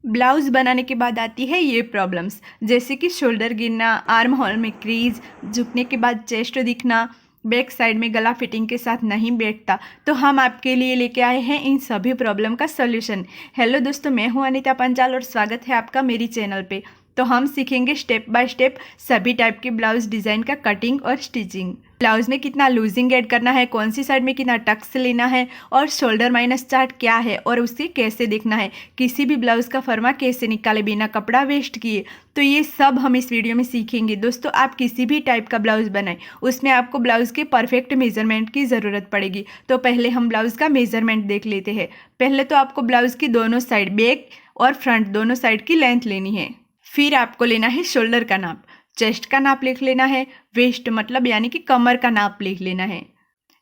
Blouse बनाने के बाद आती है ये प्रॉब्लम्स, जैसे कि शोल्डर गिरना, आर्म होल में क्रीज, झुकने के बाद चेस्ट दिखना, बैक साइड में गला फिटिंग के साथ नहीं बैठता। तो हम आपके लिए लेके आए हैं इन सभी प्रॉब्लम का सॉल्यूशन। हेलो दोस्तों, मैं हूं अनीता पंचाल और स्वागत है आपका मेरी चैनल पे। तो हम सीखेंगे स्टेप बाय स्टेप सभी टाइप के ब्लाउज डिज़ाइन का कटिंग और स्टिचिंग। ब्लाउज में कितना लूजिंग ऐड करना है, कौन सी साइड में कितना टक्स लेना है, और शोल्डर माइनस चार्ट क्या है और उसे कैसे देखना है, किसी भी ब्लाउज का फर्मा कैसे निकाले बिना कपड़ा वेस्ट किए। तो ये सब हम इस वीडियो में सीखेंगे। दोस्तों, आप किसी भी टाइप का ब्लाउज बनाएं, उसमें आपको ब्लाउज के परफेक्ट मेजरमेंट की ज़रूरत पड़ेगी। तो पहले हम ब्लाउज का मेजरमेंट देख लेते हैं। पहले तो आपको ब्लाउज की दोनों साइड, बैक और फ्रंट दोनों साइड की लेंथ लेनी है। फिर आपको लेना है शोल्डर का नाप, चेस्ट का नाप लिख लेना है, वेस्ट मतलब यानी कि कमर का नाप लिख लेना है।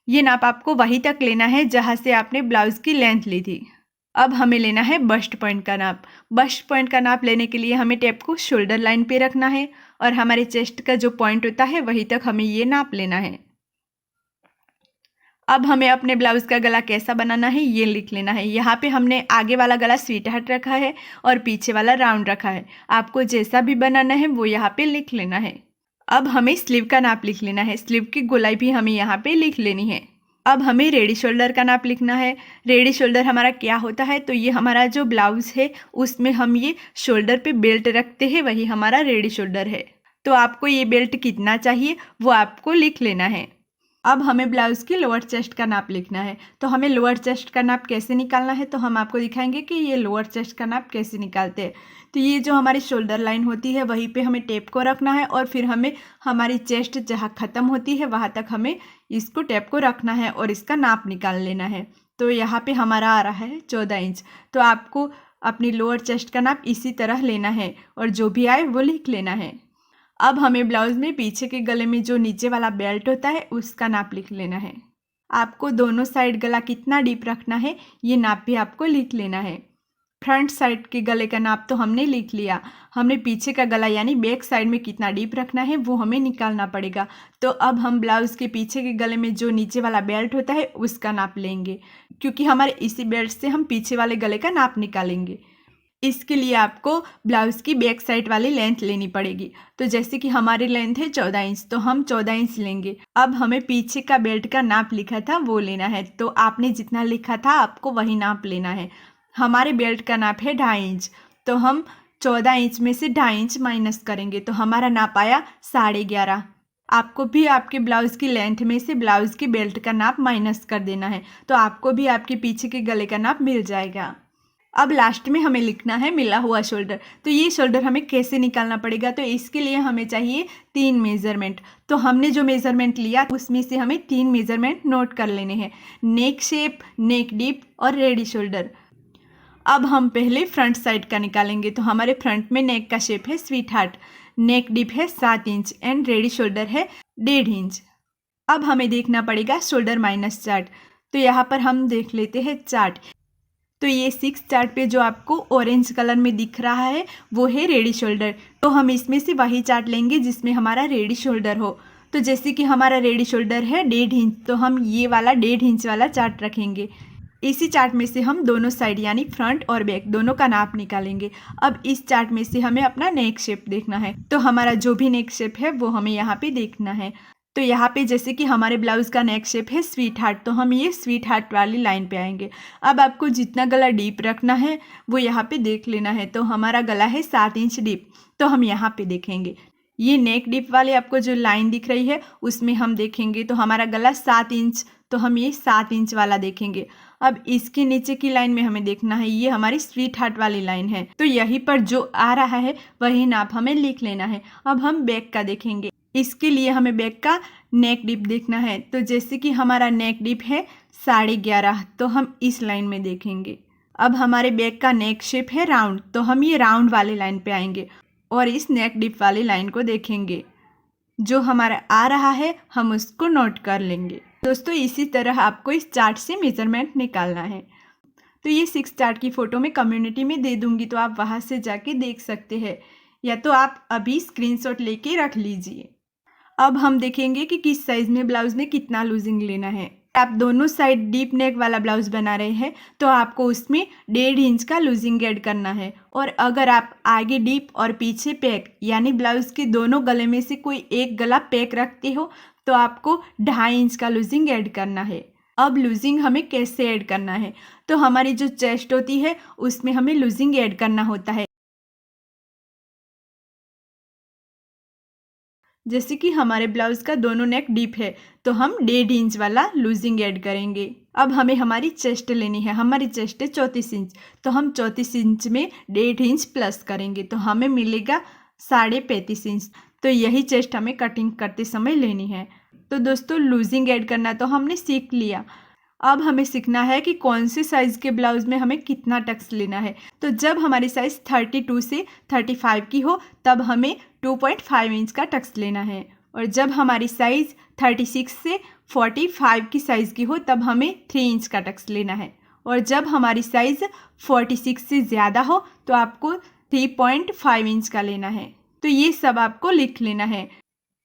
ये नाप आपको वहीं तक लेना है जहाँ से आपने ब्लाउज की लेंथ ली थी। अब हमें लेना है बस्ट पॉइंट का नाप। बस्ट पॉइंट का नाप लेने के लिए हमें टेप को शोल्डर लाइन पे रखना है और हमारे चेस्ट का जो पॉइंट होता है वहीं तक हमें ये नाप लेना है। अब हमें अपने ब्लाउज़ का गला कैसा बनाना है ये लिख लेना है। यहाँ पे हमने आगे वाला गला स्वीट हार्ट रखा है और पीछे वाला राउंड रखा है। आपको जैसा भी बनाना है वो यहाँ पे लिख लेना है। अब हमें स्लीव का नाप लिख लेना है। स्लीव की गोलाई भी हमें यहाँ पे लिख लेनी है। अब हमें रेडी शोल्डर का नाप लिखना है। रेडी शोल्डर हमारा क्या होता है, तो ये हमारा जो ब्लाउज़ है उसमें हम ये शोल्डर पे बेल्ट रखते हैं, वही हमारा रेडी शोल्डर है। तो आपको ये बेल्ट कितना चाहिए वो आपको लिख लेना है। अब हमें ब्लाउज़ की लोअर चेस्ट का नाप लिखना है। तो हमें लोअर चेस्ट का नाप कैसे निकालना है, तो हम आपको दिखाएंगे कि ये लोअर चेस्ट का नाप कैसे निकालते हैं। तो ये जो हमारी शोल्डर लाइन होती है वहीं पे हमें टेप को रखना है और फिर हमें हमारी चेस्ट जहाँ ख़त्म होती है वहाँ तक हमें इसको टेप को रखना है और इसका नाप निकाल लेना है। तो यहाँ पे हमारा आ रहा है 14 इंच। तो आपको अपनी लोअर चेस्ट का नाप इसी तरह लेना है और जो भी आए वो लिख लेना है। अब हमें ब्लाउज़ में पीछे के गले में जो नीचे वाला बेल्ट होता है उसका नाप लिख लेना है। आपको दोनों साइड गला कितना डीप रखना है ये नाप भी आपको लिख लेना है। फ्रंट साइड के गले का नाप तो हमने लिख लिया, हमने पीछे का गला यानी बैक साइड में कितना डीप रखना है वो हमें निकालना पड़ेगा। तो अब हम ब्लाउज़ के पीछे के गले में जो नीचे वाला बेल्ट होता है उसका नाप लेंगे, क्योंकि हमारे इसी बेल्ट से हम पीछे वाले गले का नाप निकालेंगे। इसके लिए आपको ब्लाउज़ की बैक साइड वाली लेंथ लेनी पड़ेगी। तो जैसे कि हमारी लेंथ है 14 इंच, तो हम 14 इंच लेंगे। अब हमें पीछे का बेल्ट का नाप लिखा था वो लेना है। तो आपने जितना लिखा था आपको वही नाप लेना है। हमारे बेल्ट का नाप है 2.5 इंच, तो हम 14 इंच में से 2.5 इंच माइनस करेंगे तो हमारा नाप आया 11.5। आपको भी आपके ब्लाउज़ की लेंथ में से ब्लाउज़ की बेल्ट का नाप माइनस कर देना है, तो आपको भी आपके पीछे के गले का नाप मिल जाएगा। अब लास्ट में हमें लिखना है मिला हुआ शोल्डर। तो ये शोल्डर हमें कैसे निकालना पड़ेगा, तो इसके लिए हमें चाहिए 3 मेज़रमेंट। तो हमने जो मेज़रमेंट लिया उसमें से हमें 3 मेज़रमेंट नोट कर लेने हैं, नेक शेप, नेक डीप और रेडी शोल्डर। अब हम पहले फ्रंट साइड का निकालेंगे। तो हमारे फ्रंट में नेक का शेप है स्वीट हार्ट, नेक डीप है 7 इंच एंड रेडी शोल्डर है 1.5 इंच। अब हमें देखना पड़ेगा शोल्डर माइनस चार्ट। तो यहाँ पर हम देख लेते हैं चार्ट। तो ये 6 चार्ट पे जो आपको ऑरेंज कलर में दिख रहा है वो है रेडी शोल्डर। तो हम इसमें से वही चार्ट लेंगे जिसमें हमारा रेडी शोल्डर हो। तो जैसे कि हमारा रेडी शोल्डर है 1.5 इंच, तो हम ये वाला 1.5 इंच वाला चार्ट रखेंगे। इसी चार्ट में से हम दोनों साइड यानी फ्रंट और बैक दोनों का नाप निकालेंगे। अब इस चार्ट में से हमें अपना नेक शेप देखना है। तो हमारा जो भी नेक शेप है वो हमें यहाँ पे देखना है। तो यहाँ पे जैसे कि हमारे ब्लाउज़ का नेक शेप है स्वीट हार्ट, तो हम ये स्वीट हार्ट वाली लाइन पे आएंगे। अब आपको जितना गला डीप रखना है वो यहाँ पे देख लेना है। तो हमारा गला है 7 इंच डीप, तो हम यहाँ पे देखेंगे। ये नेक डीप वाले आपको जो लाइन दिख रही है उसमें हम देखेंगे तो हमारा गला 7 इंच, तो हम ये 7 इंच वाला देखेंगे। अब इसके नीचे की लाइन में हमें देखना है, ये हमारी स्वीट हार्ट वाली लाइन है। तो यहीं पर जो आ रहा है वही नाप हमें लिख लेना है। अब हम बैक का देखेंगे। इसके लिए हमें बैक का नेक डीप देखना है। तो जैसे कि हमारा नेक डीप है 11.5, तो हम इस लाइन में देखेंगे। अब हमारे बैक का नेक शेप है राउंड, तो हम ये राउंड वाले लाइन पे आएंगे और इस नेक डीप वाली लाइन को देखेंगे। जो हमारा आ रहा है हम उसको नोट कर लेंगे। दोस्तों, इसी तरह आपको इस चार्ट से मेजरमेंट निकालना है। तो ये 6 चार्ट की फ़ोटो मैं कम्युनिटी में दे दूँगी, तो आप वहाँ से जाके देख सकते हैं, या तो आप अभी स्क्रीनशॉट लेके रख लीजिए। अब हम देखेंगे कि किस साइज़ में ब्लाउज़ में कितना लूजिंग लेना है। आप दोनों साइड डीप नेक वाला ब्लाउज बना रहे हैं तो आपको उसमें 1.5 इंच का लूजिंग ऐड करना है। और अगर आप आगे डीप और पीछे पैक यानी ब्लाउज के दोनों गले में से कोई एक गला पैक रखते हो तो आपको 2.5 इंच का लूजिंग ऐड करना है। अब लूजिंग हमें कैसे ऐड करना है, तो हमारी जो चेस्ट होती है उसमें हमें लूजिंग ऐड करना होता है। जैसे कि हमारे ब्लाउज का दोनों नेक डीप है तो हम 1.5 इंच वाला लूजिंग ऐड करेंगे। अब हमें हमारी चेस्ट लेनी है, हमारी चेस्ट है 34 इंच, तो हम 34 इंच में 1.5 इंच प्लस करेंगे तो हमें मिलेगा 35.5 इंच। तो यही चेस्ट हमें कटिंग करते समय लेनी है। तो दोस्तों लूजिंग ऐड करना तो हमने सीख लिया। अब हमें सीखना है कि कौन से साइज़ के ब्लाउज में हमें कितना टक्स लेना है। तो जब हमारी साइज़ 32 से 35 की हो तब हमें 2.5 इंच का टक्स लेना है, और जब हमारी साइज़ 36 से 45 की साइज़ की हो तब हमें 3 इंच का टक्स लेना है, और जब हमारी साइज़ 46 से ज़्यादा हो तो आपको 3.5 इंच का लेना है। तो ये सब आपको लिख लेना है।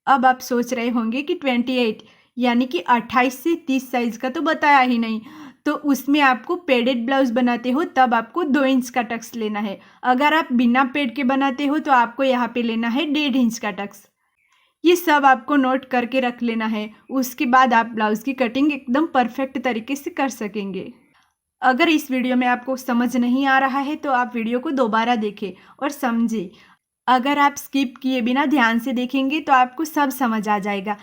अब आप सोच रहे होंगे कि 28 यानी कि 28 से 30 साइज़ का तो बताया ही नहीं, तो उसमें आपको पेडेड ब्लाउज बनाते हो तब आपको 2 इंच का टक्स लेना है। अगर आप बिना पेड के बनाते हो तो आपको यहाँ पे लेना है 1.5 इंच का टक्स। ये सब आपको नोट करके रख लेना है, उसके बाद आप ब्लाउज़ की कटिंग एकदम परफेक्ट तरीके से कर सकेंगे। अगर इस वीडियो में आपको समझ नहीं आ रहा है तो आप वीडियो को दोबारा देखें और समझें। अगर आप स्किप किए बिना ध्यान से देखेंगे तो आपको सब समझ आ जाएगा।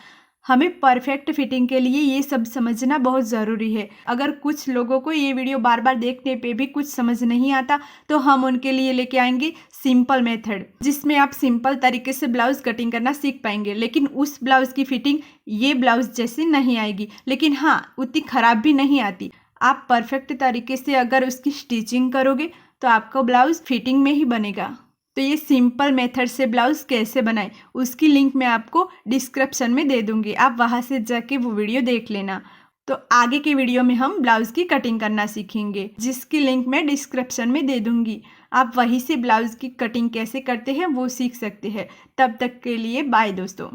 हमें परफेक्ट फिटिंग के लिए ये सब समझना बहुत ज़रूरी है। अगर कुछ लोगों को ये वीडियो बार बार देखने पे भी कुछ समझ नहीं आता तो हम उनके लिए लेके आएंगे सिंपल मेथड, जिसमें आप सिंपल तरीके से ब्लाउज कटिंग करना सीख पाएंगे। लेकिन उस ब्लाउज की फिटिंग ये ब्लाउज जैसे नहीं आएगी, लेकिन हाँ उतनी ख़राब भी नहीं आती। आप परफेक्ट तरीके से अगर उसकी स्टिचिंग करोगे तो आपका ब्लाउज फिटिंग में ही बनेगा। तो ये सिंपल मेथड से ब्लाउज कैसे बनाएं उसकी लिंक मैं आपको डिस्क्रिप्शन में दे दूंगी, आप वहाँ से जाके वो वीडियो देख लेना। तो आगे के वीडियो में हम ब्लाउज की कटिंग करना सीखेंगे, जिसकी लिंक मैं डिस्क्रिप्शन में दे दूंगी। आप वहीं से ब्लाउज की कटिंग कैसे करते हैं वो सीख सकते हैं। तब तक के लिए बाय दोस्तों।